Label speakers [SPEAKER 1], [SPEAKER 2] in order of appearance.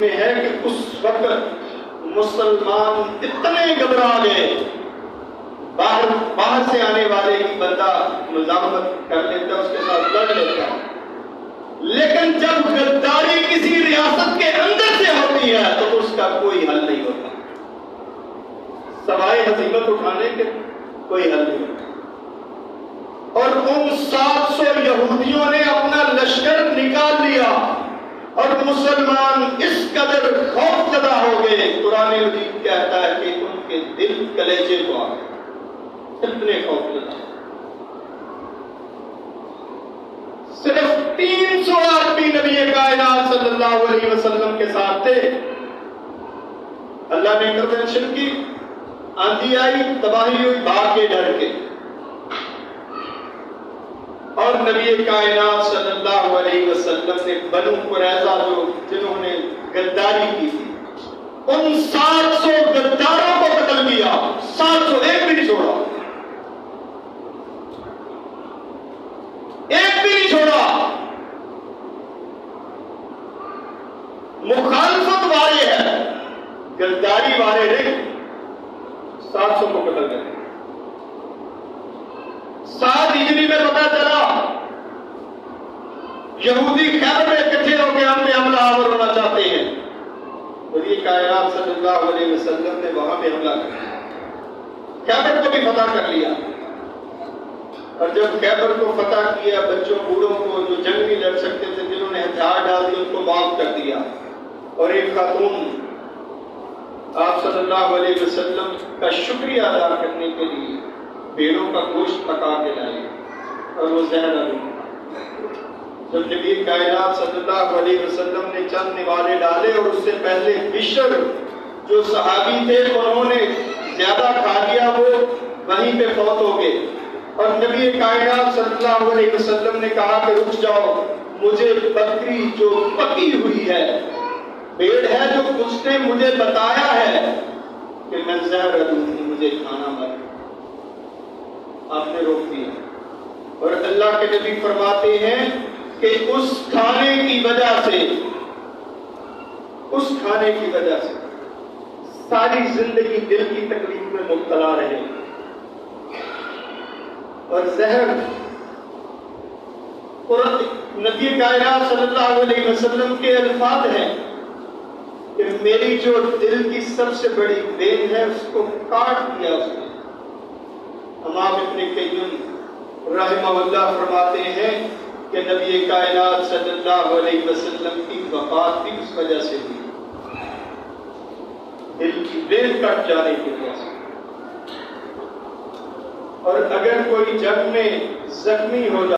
[SPEAKER 1] میں ہے کہ اس وقت مسلمان اتنے گھبرا گئے، باہر سے آنے والے کی بندہ مزاحمت کر لیتا، اس کے ساتھ لڑ لیتا، لیکن جب غداری کسی ریاست کے اندر سے ہوتی ہے تو اس کا کوئی حل نہیں ہوتا، سوائے ہزیمت اٹھانے کے کوئی حل نہیں ہوتا۔ اور ان 700 یہودیوں نے اپنا لشکر نکال لیا اور مسلمان اس قدر خوف زدہ ہو گئے، قرآن مجید کہتا ہے کہ ان کے دل کلیجے کو آ گئے، اتنے خوف زدہ۔ صرف 300 آدمی نبی کائنات صلی اللہ علیہ وسلم کے ساتھ تھے، اللہ نے انٹرونشن کی، آندھی آئی، تباہی ہوئی، بھاگ کے ڈر کے، اور نبی کائنات صلی اللہ علیہ وسلم نے بنو قریظہ جنہوں نے غداری کی تھی، ان 700 غداروں کو قتل کیا، 700، ایک بھی نہیں چھوڑا، ایک بھی نہیں چھوڑا۔ مخالفت والے ہے، غداری والے نہیں، 700 کو قتل کریں۔ 7 ہجری میں پتا چلا یہودی خیبر میں اکٹھے ہو کے ہم پہ حملہ آور ہونا چاہتے ہیں، نبی کائنات صلی اللہ علیہ وسلم نے وہاں پہ حملہ کیا، خیبر کو بھی فتح کر لیا، اور جب خیبر کو فتح کیا، بچوں بوڑھوں کو جو جنگ نہیں لڑ سکتے تھے، جنہوں نے ہتھیار ڈال دیے، ان کو معاف کر دیا، اور ایک خاتون آپ صلی اللہ علیہ وسلم کا شکریہ ادا کرنے کے لیے بھیڑوں کا گوشت پکا کے لائی، اور وہ زہر علی۔ جب نبی کائنات صلی اللہ علیہ وسلم نے چند نوالے ڈالے، اور اس سے پہلے بشر جو صحابی تھے انہوں نے زیادہ کھا لیا، وہ وہیں پہ فوت ہو گئے، اور نبی کائنات صلی اللہ علیہ وسلم نے کہا کہ رک جاؤ، مجھے بکری جو پکی ہوئی ہے، بھیڑ ہے جو اس نے مجھے بتایا ہے کہ میں زہر علی ہوں، مجھے کھانا مت، آپ نے روک دیا۔ اور اللہ کے نبی فرماتے ہیں کہ اس کھانے کی وجہ سے ساری زندگی دل کی تکلیف میں مبتلا رہے، اور زہر، اور نبی کائنات صلی اللہ علیہ وسلم کے الفاظ ہیں کہ میری جو دل کی سب سے بڑی وین ہے اس کو کاٹ دیا اس نے۔ امام ابن قیم رحمہ اللہ فرماتے ہیں کہ نبی کائنات صلی اللہ علیہ وسلم کی وفات بھی اس وجہ سے ہوئی، دل کی وین کٹ جانے کی وجہ سے۔ اور اگر کوئی جنگ میں زخمی ہو جائے